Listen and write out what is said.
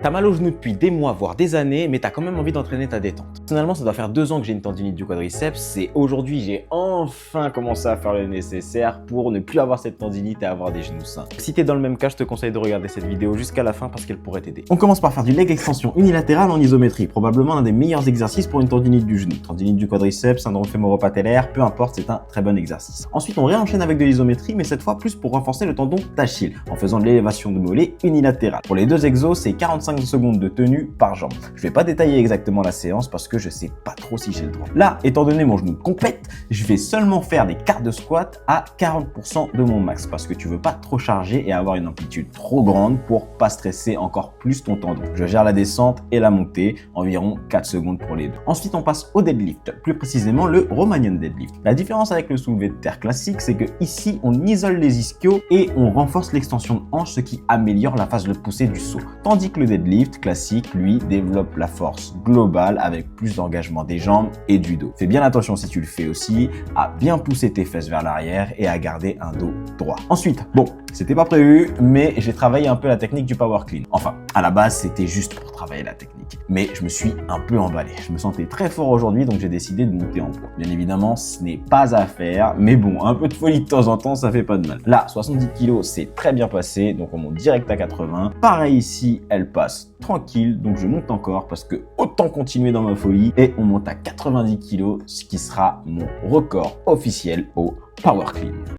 T'as mal au genou depuis des mois, voire des années, mais t'as quand même envie d'entraîner ta détente. Personnellement, ça doit faire 2 ans que j'ai une tendinite du quadriceps et aujourd'hui, j'ai enfin commencé à faire le nécessaire pour ne plus avoir cette tendinite et avoir des genoux sains. Si t'es dans le même cas, je te conseille de regarder cette vidéo jusqu'à la fin parce qu'elle pourrait t'aider. On commence par faire du leg extension unilatérale en isométrie, probablement l'un des meilleurs exercices pour une tendinite du genou. Tendinite du quadriceps, syndrome fémoro-patellaire, peu importe, c'est un très bon exercice. Ensuite, on réenchaîne avec de l'isométrie, mais cette fois plus pour renforcer le tendon d'Achille, en faisant de l'élévation de mollet unilatérale. Pour les deux exos, c'est 45 secondes de tenue par jambe. Je vais pas détailler exactement la séance parce que je sais pas trop si j'ai le droit. Là, étant donné mon genou complète, je vais seulement faire des quarts de squat à 40% de mon max parce que tu veux pas trop charger et avoir une amplitude trop grande pour pas stresser encore plus ton tendon. Je gère la descente et la montée, environ 4 secondes pour les deux. Ensuite, on passe au deadlift, plus précisément le Romanian deadlift. La différence avec le soulevé de terre classique, c'est que ici, on isole les ischios et on renforce l'extension de hanche, ce qui améliore la phase de poussée du saut. Tandis que le deadlift classique, lui, développe la force globale avec plus d'engagement des jambes et du dos. Fais bien attention si tu le fais aussi à bien pousser tes fesses vers l'arrière et à garder un dos droit. Ensuite, bon, c'était pas prévu, mais j'ai travaillé un peu la technique du power clean. Enfin, à la base, c'était juste pour travailler la technique. Mais je me suis un peu emballé. Je me sentais très fort aujourd'hui, donc j'ai décidé de monter en poids. Bien évidemment, ce n'est pas à faire, mais bon, un peu de folie de temps en temps, ça fait pas de mal. Là, 70 kg, c'est très bien passé, donc on monte direct à 80. Pareil ici, elle passe tranquille, donc je monte encore parce que autant continuer dans ma folie. Et on monte à 90 kg, ce qui sera mon record officiel au power clean.